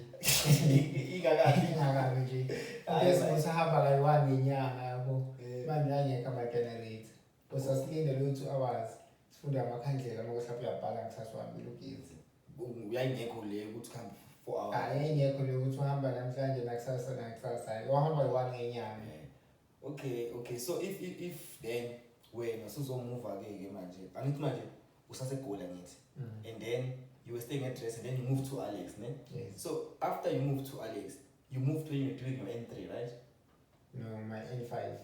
Ingakabi nje. Besihamba kayi-1 ngenyanga yabo. Manje angekho ama-generator. Sasilinde lo 2 hours. Sifunda amakhandlela uma mhlawumbe uyabhala ngisasihambile ugesi. Uyayingekho le ukuthi kuhambe 4 hours. Ayingekho le ukuthi uhamba namhlanje nakusasa. Wahamba yi-1 ngenyanga. Okay. So if then when usuzomove ke manje, angithi manje usaseGoli ngithi. And then you were staying at Dress and then you moved to Alex, ne? Yes. So after you moved to Alex, you moved when you were doing your N3, right? No, my N5.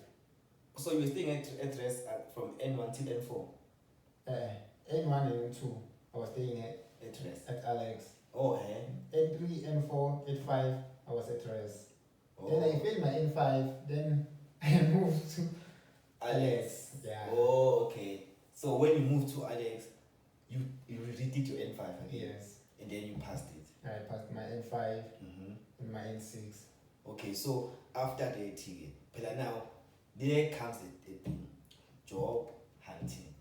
So you were staying at Dress from N1 till N4? N1 and N2, I was staying At Dress. at Alex. Oh, N3, N4, N5, I was at Dress. Oh. Then I failed my N5, then I moved to Alex. Yeah. Oh, okay. So when you moved to Alex, you redid your N5 again? Yes. And then you passed it? I passed my N5 and my N6. Okay, so after the Pela now, there comes the thing, job hunting.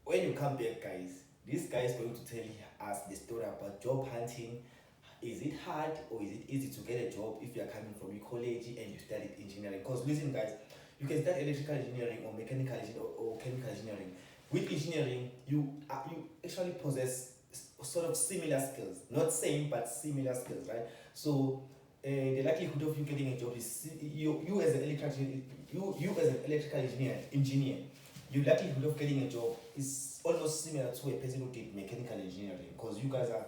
When you come back, guys, this guy is going to tell us the story about job hunting. Is it hard or is it easy to get a job if you are coming from your college and you studied engineering? Because listen, guys, you can study electrical engineering or mechanical engineering or chemical engineering. With engineering, you actually possess sort of similar skills, not same but similar skills, right? So the likelihood of you getting a job is you as an electrical engineer, your likelihood of getting a job is almost similar to a person who did mechanical engineering, because you guys have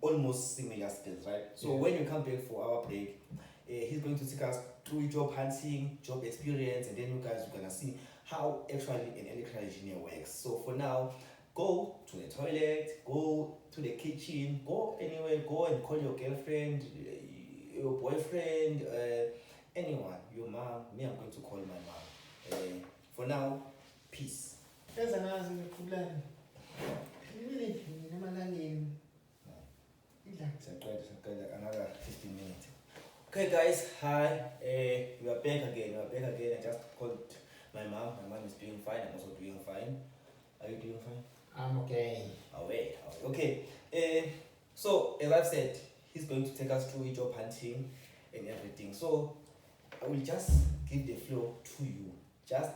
almost similar skills, right? So when you come back for our break, he's going to take us through job hunting, job experience, and then you guys are gonna see how actually an electrical engineer works. So for now, go to the toilet, go to the kitchen, go anywhere, go and call your girlfriend, your boyfriend, anyone, your mom. Me, I'm going to call my mom. For now, peace. Another 15 minutes. Okay, guys, hi. We are back again. I just called my mom. My mom is doing fine. I'm also doing fine. Are you doing fine? I'm okay. Wait. Okay. So as I've said, he's going to take us through job hunting and everything. So I will just give the floor to you. Just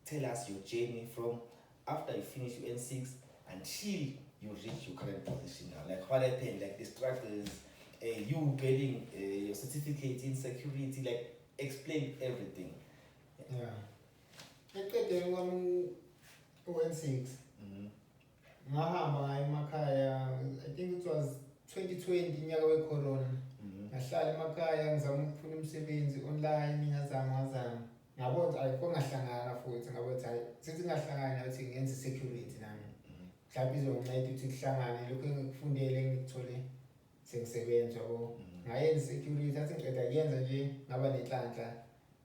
tell us your journey from after you finish your N6 until you reach your current position now. Like what happened, like the struggles, you getting your certificate in security, like explain everything. Yeah. N6. Ngahamba emakhaya, I think it was 2020 nyaka we-corona. Ngahlala emakhaya ngizama ukufuna umsebenzi online, ngazama. Ngabona ayikho ngahlangana futhi ngabona hayi sithi ngahlangana ukuthi ngenze security nami. Mhlawumbe izonginceda ukuthi kuhlangane lokho engikufundele ngikuthole sengisebenza yabo. Ngayenza security athi ngiqeda kuyenza nje ngaba nenhlanhla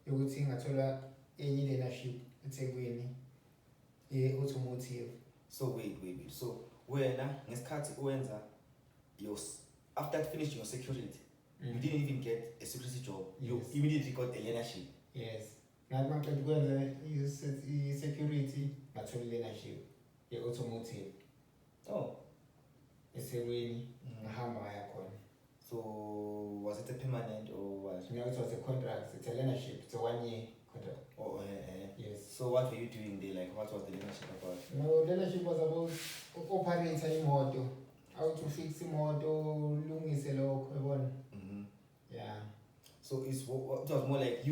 yokuthi ngathola enye leadership eThekwini ye-automotive. So wait. So wena ngesikhathi uwenza after finishing your security, you didn't even get a security job. You immediately got a learnership. Yes. Ngathi maqeda ukwenza i-security ngathola i-learnership ye-automotive. Oh. Eseweni ngahamba ngaya khona. So was it a permanent or what? No, it was a contract. It's a learnership. It's a 1-year contract. Oh, yes. So what were you doing there? Like, what was the learnership about? No, learnership was about operator imoto, how to fix imoto, lungise lokho, yabona. Yeah. So it was more like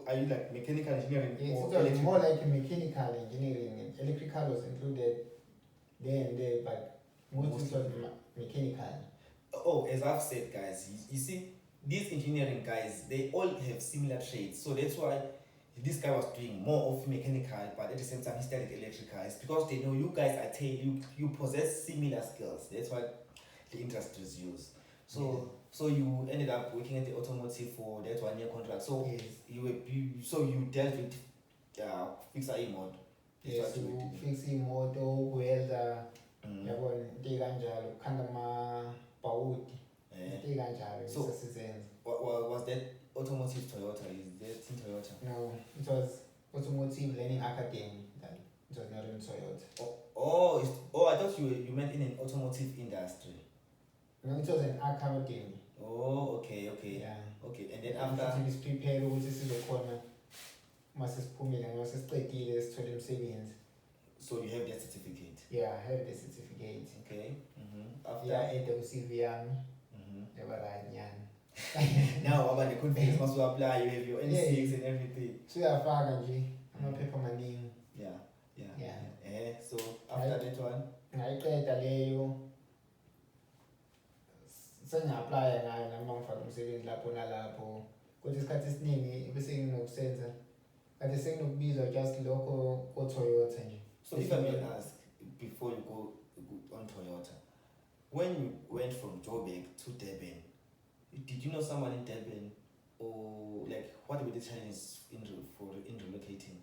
are you like mechanical engineering? Yes, or it was more like mechanical engineering. Electrical was included there and there, but most was mechanical. Oh, as I've said, guys, you see, these engineering guys, they all have similar trades. So that's why this guy was doing more of mechanical, but at the same time he studied electrical. It's because they know you guys, I tell you possess similar skills. That's what the industries use. So so you ended up working at the automotive for that 1-year contract. So yes. you dealt with fixer e-mod. Yes, you fix imoto, welder, yabona, into kanjalo, khanda amabhawudi. Into kanjalo, so was that automotive Toyota? Is that in Toyota? No, it was automotive learning academy. It was not in Toyota. I thought you meant in an automotive industry. No, it was an academy. Oh, okay. Yeah. Okay, and then after is prepared ukuthi sizokhona mase siphumile ngase siqedile sithole umsebenzi. So you have that certificate? Yeah, I have the certificate. Okay. After at the CV yami. Right, now about the confidence must apply, you have your N6 and everything. So uyafaka nje amaphepha maningi. Yeah. So after that one ngayiqeda leyo sengiapply ngayo nami ngifaka umsebenzi lapho nalapho. Kodwa isikhathi esiningi bese nginokusenza kade senginokubizwa just lokho ko Toyota nje. So if I may ask before you go on Toyota, when you went from Joburg to Durban, did you know someone in Durban, or like what were the challenges in relocating?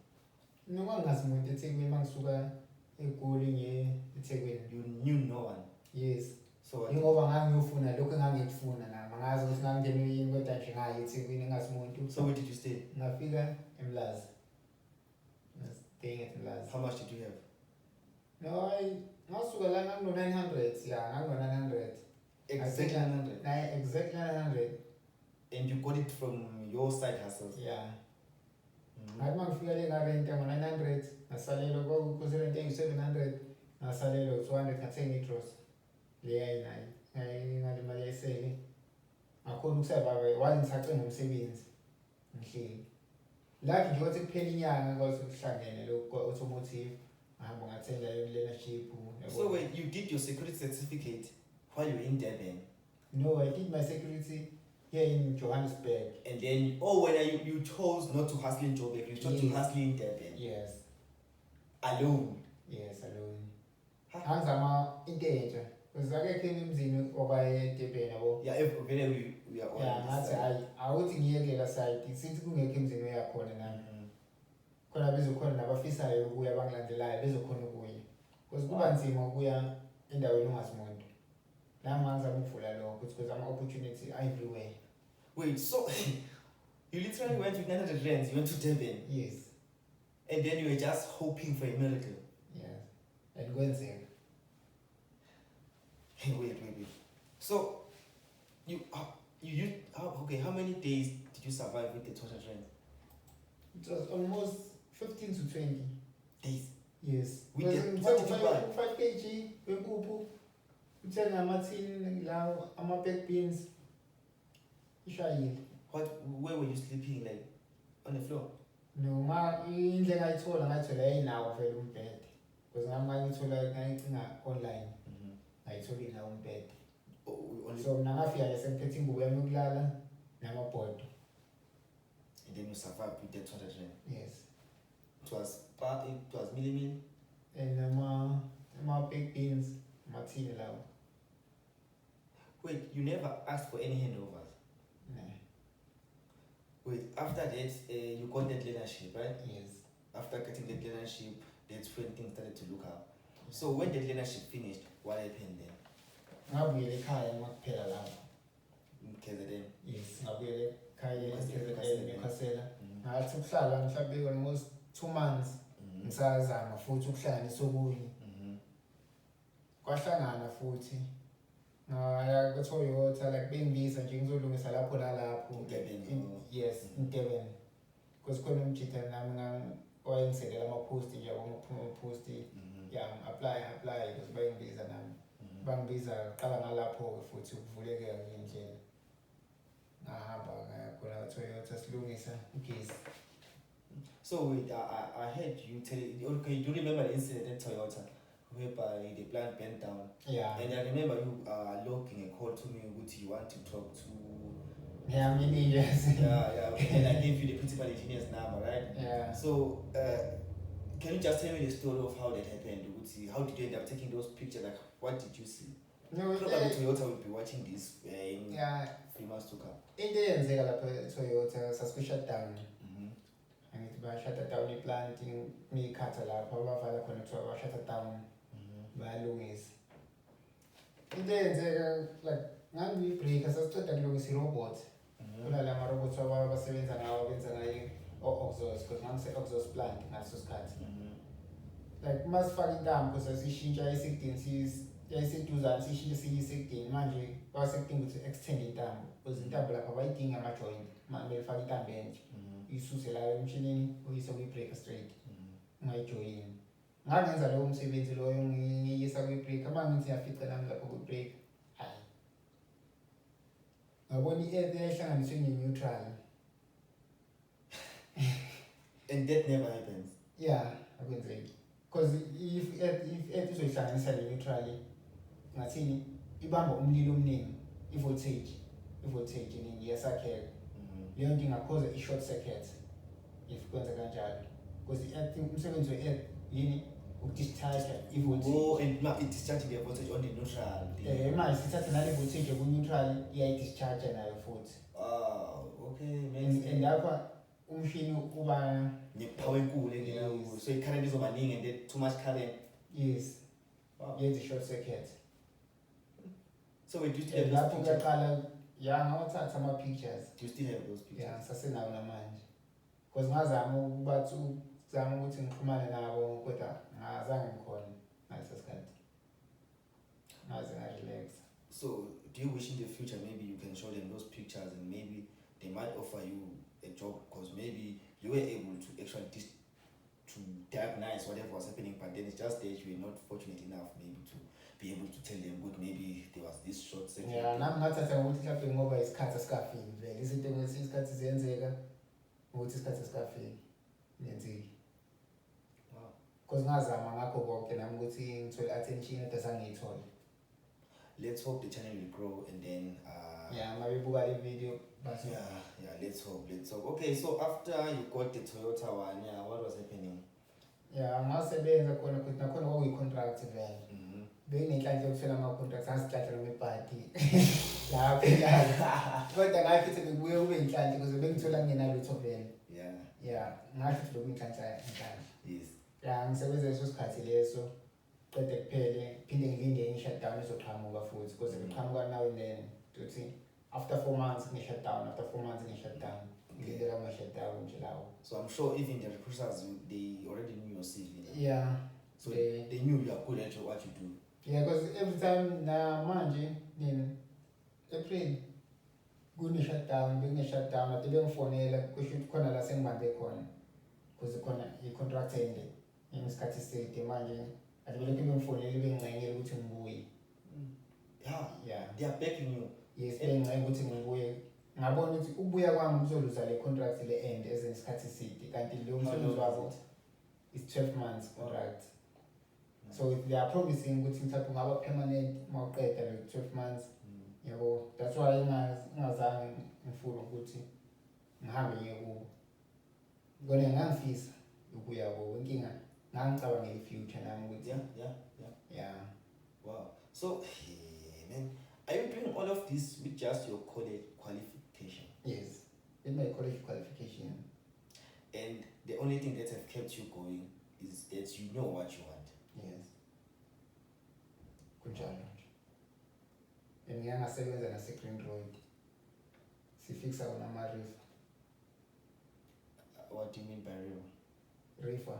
Noma ngasimuntu eThekwini mangisuka eGoli ngiye eThekwini. You knew no one? Yes. So ngoba ngangiyofuna lokho engangikufuna nami angazi ukuthi ngangena yini kodwa nje ngayi eThekwini ngasimuntu. So where did you stay? Ngafika eMlazi. Staying at Mlazi. How much did you have? No, ngasuka la ngangino 900. Yeah, ngangino 900. Exactly 900. Exactly 900. And you got it from your side hustles? Yeah. Ngathi mangifika le ngarenta ngo900, ngasalelo kwakuserenta engu700, ngasalelo 200 ngathenga i-gross. Leya inayo. Ngale mali yesele. Ngakhona ukusurvive while ngisacela umsebenzi. Ngihleli. Lapho nje wathi kuphela inyanga kwathi ukuhlangene lokho automotive. Ngihamba ngathenga learnership. So wait, you did your security certificate while you were in Durban? No, I did my security here in Johannesburg. And then, when you chose not to hustle in Joburg, you chose to hustle in Durban? Yes. Alone? Yes, alone. Angizama into entsha. Because akekho emzini obaye eDurban yabo. Yeah, every we are all. Yeah, ngathi awuthi ngiyekela side sithi kungekho emzini oyakhona nami. Khona bezokhona nabafisayo ukuya bangilandelayo bezokhona ukuya. Because kuba nzima ukuya endaweni ongasimuntu. Nami ngizama ukuvula lokho because ama opportunity are everywhere. Wait, so you literally went with 900 rands, you went to Durban? Yes. And then you were just hoping for a miracle? Yes. And kwenzeka. Wait. So how many days did you survive with the 200 rand? It was almost 15 to 20 days. Yes. What did you buy? 5 kg wempuphu. Uthenga amathini lawo ama-baked beans. Ishayile. Where were you sleeping, like on the floor? No, indle ngayithola yayinawo vele umbhede. Because ngami ngayithola ngayithinga online. Ngayithola inawo umbhede. So mina ngafika nje sengiphethe ingubo yami yokulala namabhodo. And then you survived with that 200 rand? Yes. It was millimeter? And ama-baked beans, amathini lawo. Wait, you never asked for any handovers? No. Wait, after that, you got that leadership, right? Yes. After getting that leadership, that's when things started to look up. So when the learnership finished, what happened then? Ngabuyela ekhaya makuphela lapho. KZN. Yes, ngabuyela ekhaya Newcastle. eNyukhasela. Ngathi ukuhlala mhlawumbe almost 2 months. Ngisazama futhi ukuhlala nesokunye. Kwahlangana futhi. Ngaya kuToyota like bengibiza nje ngizolungisa lapho nalapho. Yes, in Durban. Because khona umjita nami wayengisekela ama-post nje ngokuphuma ama-post. Yeah, apply because bengibiza nami. Bangibiza qala ngalapho futhi ukuvuleka indlela. Ngahamba ngaya khona kuToyota silungisa ugesi. So wait, I heard you tell. Okay, do you remember the incident at Toyota whereby the plant bent down? Yeah. And I remember you logging a call to me which you want to talk to. Yeah, many years. Yeah. And I gave you the principal engineer's number, right? Yeah. So can you just tell me the story of how that happened? How did you end up taking those pictures? Like, what did you see? No, probably Toyota will be watching this in 3 months to come. Into eyenzeka lapha Toyota sasikushut down. Angithi bashut down iplant ngikhatha lapha abavala khona kuthiwa bashut down. Bayalungisa. Into eyenzeka like ngangiyibreaker sasiceda kulungisa irobot. Kuna la robots abasebenza ngawo benza ngayo o-exhaust because ngangise-exhaust plant ngaleso sikhathi. Like masifaka intambo sasishintsha esekudeni yayiseduzane sishintshe siyisekudeni manje basekudinga ukuthi extend intambo because intambo lapha bayidinga ama-joint manje befaka intambo entsha isuse la emshinini uyise kwi-breaker straight ungayijoyini. Ngangenza lowo msebenzi loyo ngiyisa kwi-breaker mangithi yafica nami lapho kwi-breaker hayi ngabona i-earth yayihlanganiswe ne-neutral. And that never happens. Yeah, akwenzeki. Because if earth izoyihlanganisa ne-neutral ngathini ibamba umlilo omningi i-voltage eningi iyasakheka. Leyo nto ingakhoza i-short circuit if kwenza kanjalo. Because i-earth umsebenzi we-earth yini ukudischarge i-voltage. Oh, and now it discharging the voltage on the neutral. Manje sithatha nale voltage ku-neutral iyayi-discharge nayo futhi. Okay. And lapha umshini uba ne-power enkulu engenayo. So i-current izobaningi and then too much current. Yes. Wow. Yenza i-short circuit. So we do still have lapho those pictures? kuyaqala ngawathatha ama-pictures. Do you still have those pictures? Yeah, sasenawo namanje. Because ngazama ukuthi ngixhumane nabo kodwa ngazange ngikhona ngaleso sikhathi. Ngaze ngarelax. So do you wish in the future maybe you can show them those pictures and maybe they might offer you a job because maybe you were able to actually to diagnose whatever was happening, but then it's just that you were not fortunate enough maybe to be able to tell them good maybe there was this short circuit. Yeah, nami ngathatha ngokuthi mhlawumbe ngoba isikhathi asikafiki vele izinto ngesinye isikhathi ziyenzeka ukuthi isikhathi asikafiki yenzeki. Wow. Because ngazama ngakho konke nami ukuthi ngithole attention kodwa sangiyithola. Let's hope the channel will grow and then mabebuka le video but let's hope. Okay, so after you got the Toyota one, what was happening? Ngasebenza khona ukuthi nakhona kwakuyi-contract vele. Benginenhlanhla yokuthola ama-contracts angisihlanhla noma ibhadi lapho ekhaya kodwa ngafithi bekubuye kube inhlanhla ukuze bengithola kungenalutho vele. Ngafithi lokuyinhlanhla. Yes. Ngisebenza leso sikhathi leso qede kuphele phinde ngilinde i-shutdown izoqhamuka futhi because iqhamuka now and then ukuthi after 4 months nge-shutdown, after 4 months nge-shutdown. Ngilindela ama-shutdown nje lawo. So I'm sure even the recruiters, they already knew your CV. Yeah. So they knew you are good at what you do. Yeah, because every time manje in April kune-shutdown, bekune-shutdown ade bengifonela kusho ukuthi khona la sengibambe khona because khona i-contract ende ngesikhathi eside manje ade belokhu bengifonela bengicengela ukuthi ngibuye. They are begging you. Yes, bengicela ukuthi ngibuye. Ngabona ukuthi ukubuya kwami kuzoluza le contract le end ezesikhathi eside kanti leyo msebenzi wabo is 12 months contract. So they are promising ukuthi mhlawumbe ngaba permanent mawuqeda le 12 months. Yabo, that's why ngazange ngifuna ukuthi ngihambe ngiye kubo. Ngone ngangifisa ukuya kubo inkinga ngangicabangela i-future nami ukuthi yeah. Wow. So man, are you doing all of this with just your college qualification? Yes, with my college qualification. And the only thing that have kept you going is that you know what you want. Yes. kunjalo nje. And ngiyangasebenza nase-Green Road. Sifixa on ama-river. What do you mean by river? River.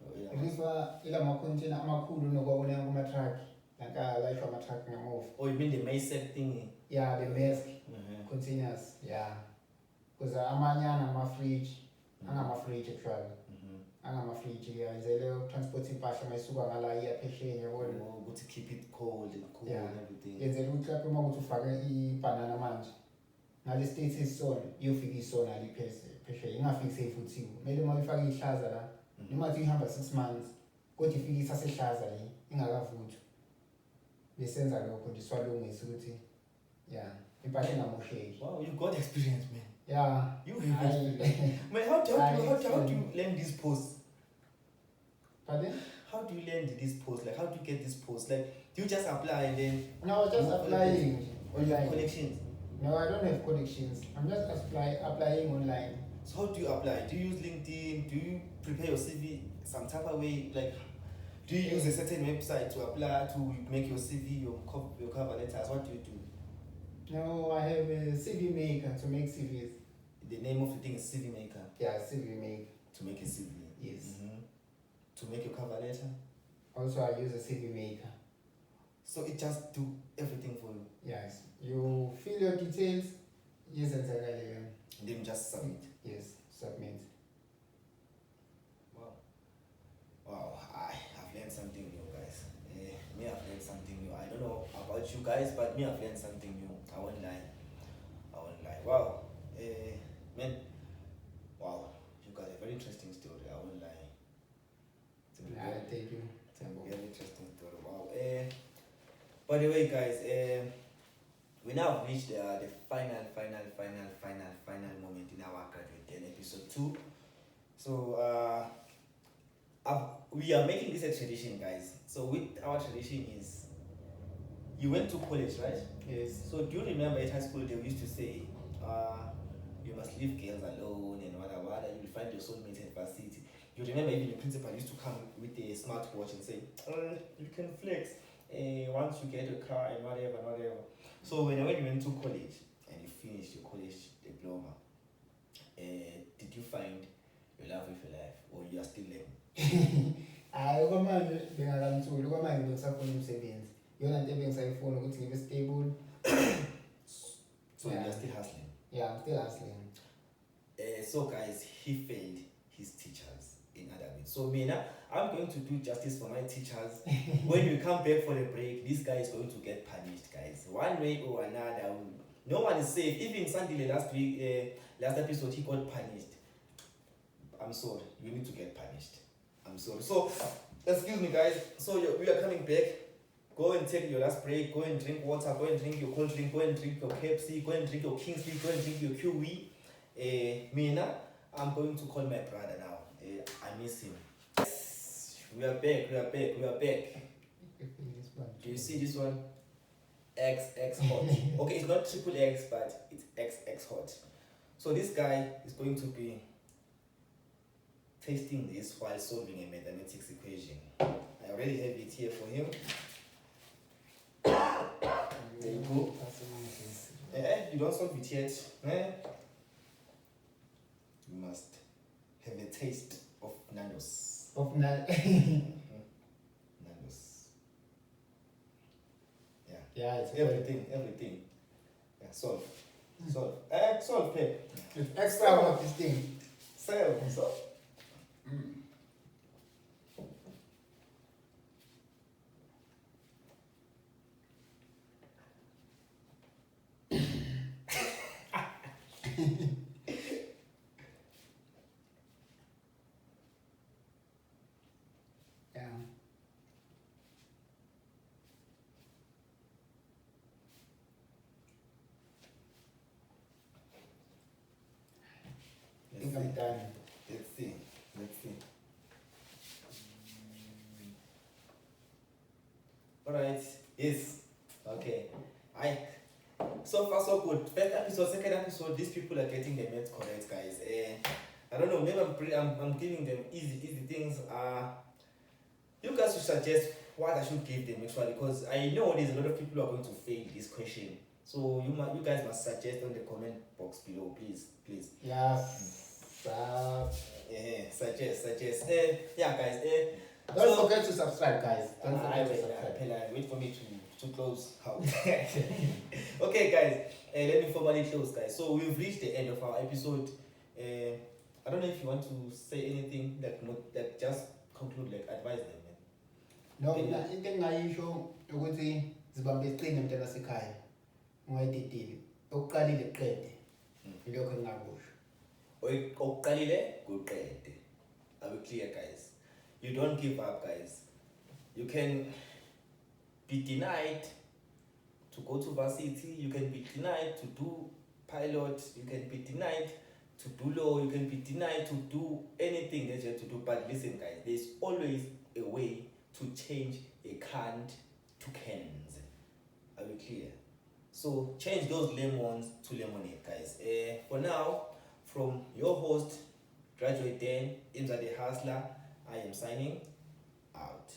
Oh, yeah. River ila macontainer amakhulu nokwabona kuma-truck. Like ama-truck ngemuva. Oh, you mean the mason thingy? Yeah, the mask containers. Yeah. Because amanyana ama-fridge. Angama-fridge actually. Angama-fridge yenzele transport impahla mayisuka ngala iya phesheni yabona. Oh, to keep it cold and cool and everything. Yenzele ukuthi lapho uma kuthi ufake ibanana manje. Ngale state esisona iyofika isona liphesheni ingafiki seyivuthiwe. Kumele uma uyifaka ihlaza la noma uthi ihamba 6 months kodwa ifika isasehlaza le ingakavuthwa. Besenza lokho nje swalungisa ukuthi yeah impahla ingamosheki. Wow, you got experience, man. Yeah. You have experience. Man, how do you learn this post? Pardon? How do you learn this post? Like, how do you get this post? Like, do you just apply and then? No, just applying online. Connections? No, I don't have connections. I'm just applying online. So how do you apply? Do you use LinkedIn? Do you prepare your CV some type of way? Like, do you use a certain website to apply to make your CV, your cover letters? What do you do? No, I have a CV maker to make CVs. The name of the thing is CV maker. Yeah, CV maker. To make a CV. Yes. To make your cover letter. Also, I use a CV maker. So it just do everything for you. Yes. You fill your details. Yes, and then you just submit. Yes, submit. Wow, I've learned something new, guys. Me, I've learned something new. I don't know about you guys, but me, I've learned something new. I won't lie. Wow. Man. Wow. You got a very interesting story. I won't lie. Thank you. It's a very interesting story. Wow. By the way, guys, we now have reached the final moment in our GraduateDen episode 2. So, we are making this a tradition, guys. So with our tradition is, you went to college, right? Yes. So do you remember at high school they used to say, you must leave girls alone and whatever, you will find your soulmate at varsity. You remember even the principal used to come with a smartwatch and say, you can flex once you get a car and whatever. So when you went to college and you finished your college diploma, did you find your love of your life, or you are still learning? Hayi kwamanje bengakamthuli kwamanje ngisafuna umsebenzi. Yona into ebengisayifuna ukuthi ngibe stable. So you are still hustling? Yeah, I'm still hustling. So guys, he failed his teachers in other words. So Mina, I'm going to do justice for my teachers. When we come back for the break, this guy is going to get punished, guys. One way or another. No one is safe. Even Sunday last week, last episode, he got punished. I'm sorry, you need to get punished. I'm sorry. So, excuse me, guys. So we are coming back. Go and take your last break. Go and drink water. Go and drink your cold drink. Go and drink your Pepsi. Go and drink your Kingsley. Go and drink your QE. Mina, I'm going to call my brother now. I miss him. We are back. Do you see this one? XX hot. Okay, it's not triple X, but it's XX hot. So this guy is going to be tasting this while solving a mathematics equation. I already have it here for him. There you go. You don't solve it yet. You must have a taste of Nando's. Nando's. Yeah, it's everything. Yeah, solve. Solve, pay. It's extra of this thing. Solve. I think I'm done. Let's see. Alright. Yes. Okay. So far so good. First episode, second episode, these people are getting the maths correct, guys. I don't know, maybe I'm giving them easy things. You guys should suggest what I should give them actually, because I know there's a lot of people who are going to fail this question. So you guys must suggest on the comment box below, please. Yes. Suggest. Yeah, guys. Don't forget to subscribe, guys. Don't forget to subscribe. Wait for me to close out. Okay, guys. Let me formally close, guys. So we've reached the end of our episode. I don't know if you want to say anything that just conclude, like advise them. No, into engayisho ukuthi zibambe iqine mntana sekhaya. Ungayididile. Okuqalile qede. Ilokho engakusho. Okuqalile kuqede. Are we clear, guys? You don't give up, guys. You can be denied to go to varsity. You can be denied to do pilot. You can be denied to do law. You can be denied to do anything that you have to do. But listen, guys, there's always a way to change a can't to cans. Are we clear? So change those lemons to lemonade, guys. For now, from your host, GraduateDen, Inza the Hustler, I am signing out.